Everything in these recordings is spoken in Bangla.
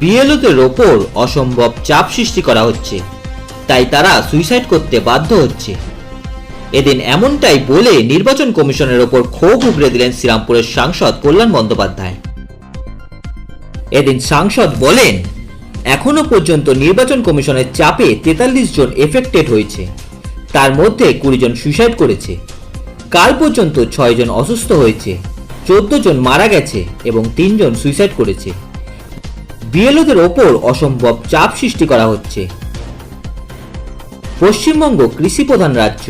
বিএলওদের ওপর অসম্ভব চাপ সৃষ্টি করা হচ্ছে, তাই তারা সুইসাইড করতে বাধ্য হচ্ছে। এদিন এমনটাই বলে নির্বাচন কমিশনের ওপর ক্ষোভ উগরে দিলেন শ্রীরামপুরের সাংসদ কল্যাণ বন্দ্যোপাধ্যায়। এদিন সাংসদ বলেন, এখনো পর্যন্ত নির্বাচন কমিশনের চাপে 43 জন এফেক্টেড হয়েছে, তার মধ্যে 20 জন সুইসাইড করেছে। কাল পর্যন্ত 6 জন অসুস্থ হয়েছে, 14 জন মারা গেছে এবং 3 জন সুইসাইড করেছে। বিএলওদের ওপর অসম্ভব চাপ সৃষ্টি করা হচ্ছে। পশ্চিমবঙ্গ কৃষি প্রধান রাজ্য,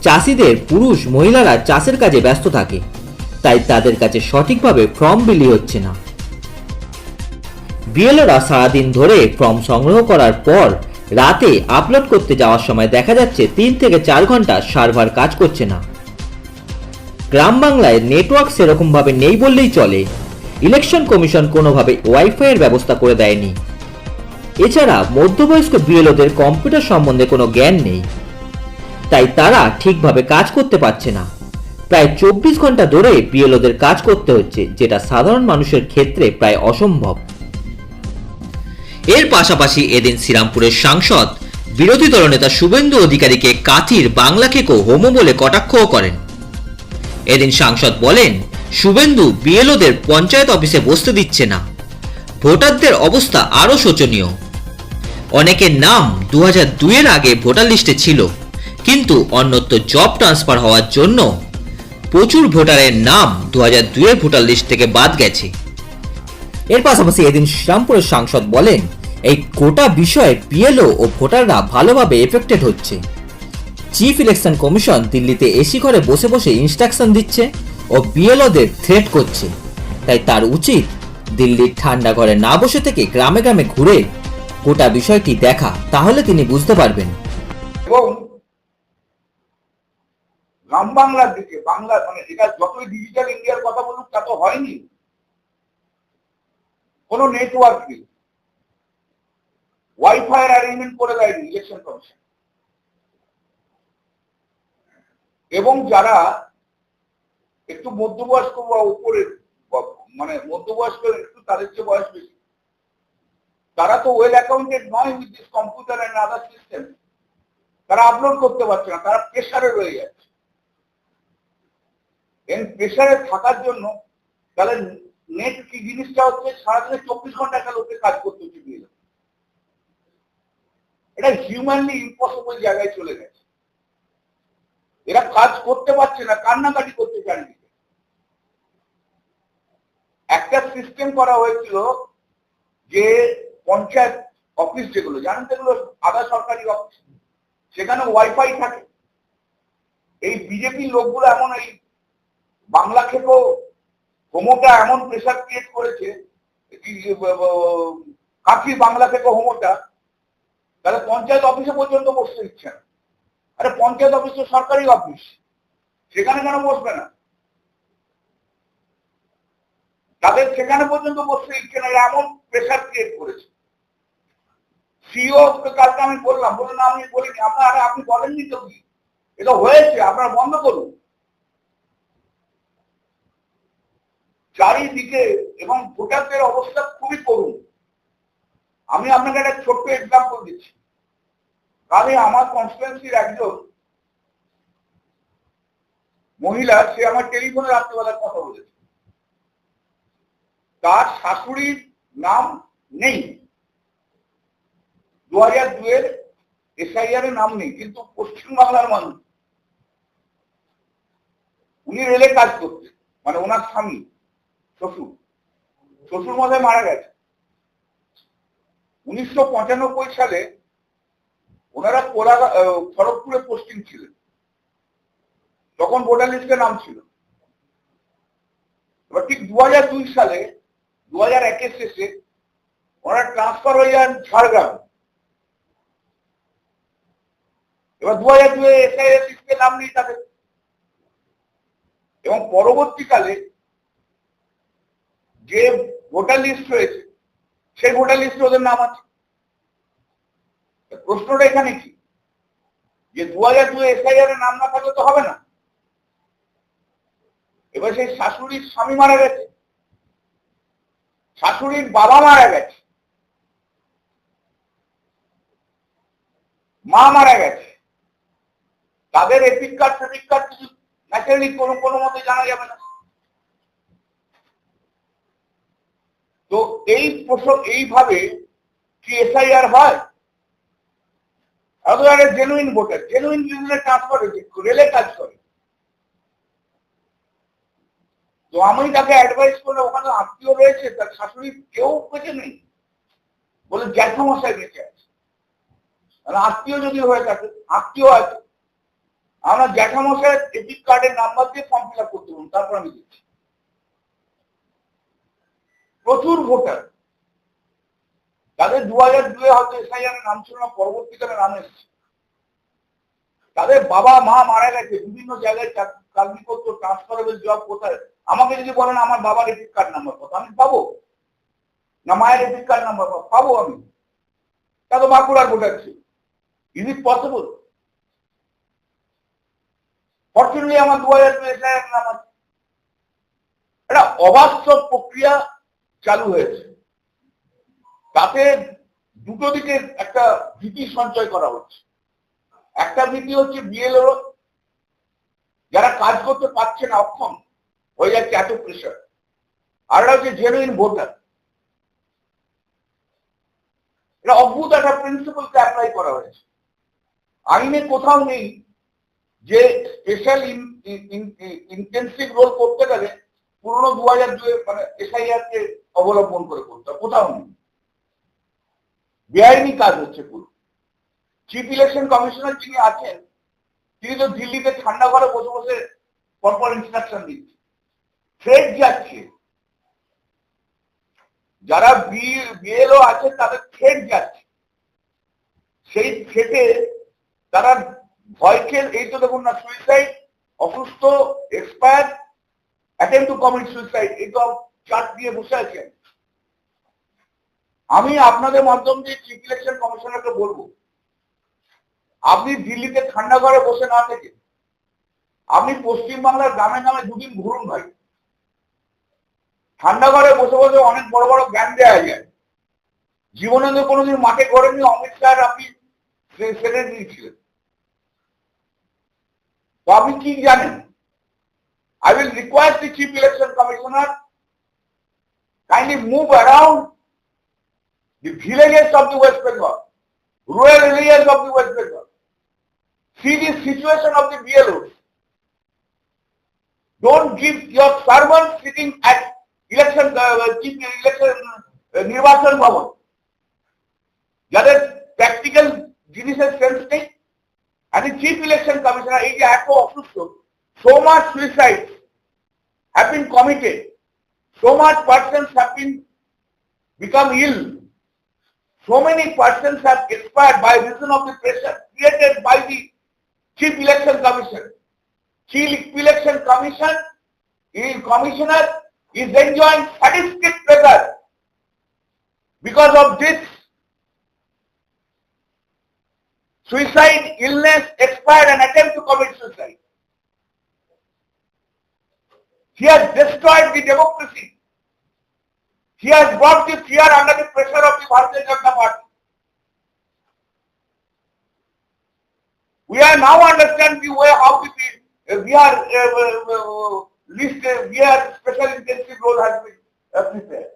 চাষিদের পুরুষ মহিলারা চাষের কাজে ব্যস্ত থাকে, তাই তাদের কাছে সঠিকভাবে ফর্ম বিলি হচ্ছে না। বিএলওরা সারাদিন ধরে ফর্ম সংগ্রহ করার পর রাতে আপলোড করতে যাওয়ার সময় দেখা যাচ্ছে 3 থেকে 4 ঘন্টা সার্ভার কাজ করছে না। গ্রাম বাংলায় নেটওয়ার্ক সেরকম ভাবে নেই বললেই চলে। ইলেকশন কমিশন কোনোভাবে ওয়াইফাই এর ব্যবস্থা করে দেয়নি। এছাড়া মধ্যবয়স্ক বিএলওদের কম্পিউটার সম্বন্ধে কোনো জ্ঞান নেই, তাই তারা ঠিকভাবে কাজ করতে পারছে না। প্রায় 24 ঘন্টা ধরে বিএলওদের কাজ করতে হচ্ছে, যেটা সাধারণ মানুষের ক্ষেত্রে প্রায় অসম্ভব। এর পাশাপাশি এদিন শ্রীরামপুরের সাংসদ বিরোধী দলনেতা শুভেন্দু অধিকারীকে কাথির বাংলা খেকো হোমো বলে কটাক্ষও করেন। এদিন সাংসদ বলেন, শুভেন্দু বিএলওদের পঞ্চায়েত অফিসে বসতে দিচ্ছে না। ভোটারদের অবস্থা আরো শোচনীয়। অনেকের নাম 2002 এর আগে ভোটার লিস্টে ছিল, কিন্তু অন্যত্র জব ট্রান্সফার হওয়ার জন্য প্রচুর ভোটারের নাম 2002 এর ভোটার লিস্ট থেকে বাদ গেছে। এর পাশাপাশি এদিন শ্রীরামপুরের সাংসদ বলেন, এই গোটা বিষয়ে বিএলও ও ভোটাররা ভালোভাবে এফেক্টেড হচ্ছে। চিফ ইলেকশন কমিশন দিল্লিতে এসি ঘরে বসে বসে ইনস্ট্রাকশন দিচ্ছে ও বিএলওদের থ্রেট করছে, তাই তার উচিত দিল্লির ঠান্ডা ঘরে না বসে থেকে গ্রামে গ্রামে ঘুরে গোটা বিষয়টি দেখা, তাহলে তিনি বুঝতে পারবেন। এবং গ্রাম বাংলার দিকে বাংলা মানে এটা যতই ডিজিটাল ইন্ডিয়ার কথা বলুক তা তো হয়নি। কোনো নেটওয়ার্ক নেই, ওয়াইফাই অ্যারেঞ্জমেন্ট করে দেয়নি ইলেকশন কমিশন। এবং যারা একটু মধ্যবয়স্ক বা উপরে মানে মধ্যবয়স্ক একটু তাদের চেয়ে বয়স বেশি, তারা তো ওয়েল অ্যাকাউন্টেড নয় with this computer and other system. তারা আপলোড করতে পারছে না, তারা প্রেসারে রয়ে যাচ্ছে। এই প্রেসারে থাকার জন্য তাহলে নেট কি জিনিসটা হচ্ছে, সারাদিনে 24 ঘন্টা একটা লোককে কাজ করতে হচ্ছে বিএলও। এটা হিউম্যানলি ইম্পসিবল জায়গায় চলে গেছে। এরা কাজ করতে পারছে না, কান্নাকাটি করতে চারিদিকে। একটা সিস্টেম করা হয়েছিল যে পঞ্চায়েত অফিস যেগুলো জানেন, সেগুলো আধা সরকারি অফিস, সেখানে ওয়াইফাই থাকে। এই বিজেপির লোকগুলো এমন এই বাংলা খেকো হোমোটা এমন প্রেসার ক্রিয়েট করেছে, কাকি বাংলা খেকো হোমোটা, তাহলে পঞ্চায়েত অফিসে পর্যন্ত বসতে দিচ্ছে না। আরে পঞ্চায়েত অফিস তো সরকারি অফিস, সেখানে কেন বসবে না? তাদের সেখানে পর্যন্ত বসতে দিচ্ছে না, এমন প্রেসার ক্রিয়েট করেছে। সিও কালকে আমি বললাম, বলুন আমি বলিনি, আপনি বলেননি তো কি, এটা হয়েছে, আপনারা বন্ধ করুন। চারিদিকে এবং ভোটারদের অবস্থা খুবই করুণ। আমি আপনাকে একটা ছোট্ট এক্সাম্পল দিচ্ছি। কালে আমার কনস্টিটুয়েন্সির একজন মহিলা, সে আমার টেলিফোনে রাত্রিবেলার কথা বলেছে। তার শাশুড়ির নাম নেই, 2002 এর এসআইআর এর নাম নেই, কিন্তু পশ্চিমবাংলার মানুষ। উনি রেলে কাজ করতেন, মানে ওনার স্বামী শ্বশুর মশাই মারা গেছে 1995 সালে। ওনারা খড়গপুরে পোস্টিং ছিলেন, তখন ভোটার লিস্টে নাম ছিল। এবার ঠিক 2002 সালে 2001 শেষে ওনারা ট্রান্সফার হয়ে যান ঝাড়গ্রাম। এবার 2002 এসআইআর লিস্টে নাম নেই তাদের। এবং পরবর্তীকালে যে ভোটার লিস্ট হয়েছে সেই ভোটার লিস্টে ওদের নাম আছে। প্রশ্নটা এখানে কি, যে 2002 এসআইআর এর নাম না থাকলে তো হবে না। এবার সেই শাশুড়ির স্বামী মারা গেছে, শাশুড়ির বাবা মারা গেছে, মা মারা গেছে, তাদের এপিক কার্ড ফেপিক কার্ড কিছু ন্যাচারালি কোনো মতে জানা যাবে না। তো এই প্রশ্ন এইভাবে কি এসআইআর হয়? জেনুইন ভোটার, জেনুইন রিজনে ট্রান্সফার হয়েছে, রেলে কাজ করে। তো আমি তাকে অ্যাডভাইস করলে, ওখানে আত্মীয় রয়েছে, তার শাশুড়ি কেউ বেঁচে নেই, বলে জ্যাঠামশাই বেঁচে আছে। আত্মীয় যদি হয়ে থাকে, আত্মীয় আছে, আমরা জ্যাঠামশাইয়ের এপিক কার্ডের নাম্বার দিয়ে ফর্ম ফিল আপ করতে বলুন, তারপর আমি দিচ্ছি। প্রচুর ভোটার তাদের 2002 হয়তো এসআইআর নাম ছিল না, পরবর্তীকালে নাম এসেছে, তাদের বাবা মা মারা গেছে, বিভিন্ন জায়গায় চাকরি করতো, ট্রান্সফারেবল জব কোথায়। আমাকে যদি বলেন আমার বাবার এপিক কার্ড নাম্বার কত, আমি পাবো না? মায়ের এপিক কার্ড নাম্বার পাবো আমি? তা তো বাঁকুড়ার ভোটার ছিল। Is it possible? ফর্চুনেটলি আমার 2002 এসআইআর নাম আছে। একটা অবাস্তব প্রক্রিয়া চালু হয়েছে, তাতে দুটো দিকে একটা ভীতি সঞ্চয় করা হচ্ছে। একটা ভীতি হচ্ছে বিএলও যারা কাজ করতে পারছে না, অক্ষম হয়ে যাচ্ছে, এত প্রেশার। আর একটা হচ্ছে জেনুইন ভোটার। এটা অদ্ভুত একটা প্রিন্সিপালকে অ্যাপ্লাই করা হয়েছে। আইনে কোথাও নেই যে স্পেশাল ইন্টেন্সিভ রোল করতে গেলে পুরনো 2002 মানে এসআইআর কে অবলম্বন করে করতে, কোথাও নেই। বেআইনি কাজ হচ্ছে পুরো। চিফ ইলেকশন কমিশনার যিনি আছেন, তিনি তো দিল্লিতে ঠান্ডা ঘরে বসে বসে পরপর ইনস্ট্রাকশন দিচ্ছে, থ্রেট যাচ্ছে। যারা বিএলও আছে তাদের থ্রেট যাচ্ছে, সেই থ্রেটে তারা ভয় খেয়ে, এই তো দেখুন না, সুইসাইড, অসুস্থ, expire, attempt to commit suicide, এই তো চার্ট দিয়ে বসে আছেন। আমি আপনাদের মাধ্যম দিয়ে চিফ ইলেকশন কমিশনারকে বলবো, আপনি দিল্লিতে ঠান্ডা ঘরে বসে না থেকে আপনি পশ্চিমবাংলার গ্রামে গ্রামে দুদিন ঘুরুন ভাই। ঠান্ডা ঘরে বসে বসে অনেক বড় বড় জ্ঞান দেওয়া যায়। জীবনে কোনোদিন মাঠে করেননি, অমিত শাহ আপনি সেক্রেটারি ছিলেন, তো আপনি কি জানেন? I will request the Chief Election Commissioner kindly move around the villages of the West Bengal, rural areas of the West Bengal. See the situation of the BLOs. Don't give your servants sitting at election, chief election নির্বাচন ভবন, যাদের প্র্যাকটিক্যাল জিনিসের সেন্স নেই। and the Chief Election Commissioner, এই যে এত অসুস্থ, so much suicides have been committed, so much persons have been become ill, so many persons have expired by reason of the pressure created by the Chief Election Commission. Chief Election Commissioner is enjoying sadistic pleasure because of this suicide, illness, expired and attempt to commit suicide. He has destroyed the democracy. He has brought the fear under the pressure of the Bharatiya Janata Party. We are now understand the way how we are special intensive role has been prepared.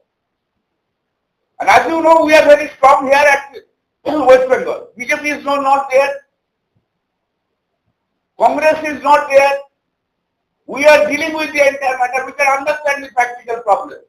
And as you know, we are very strong here at West Bengal. BJP is not there. Congress is not there. We are dealing with the entire matter. We can understand the practical problem.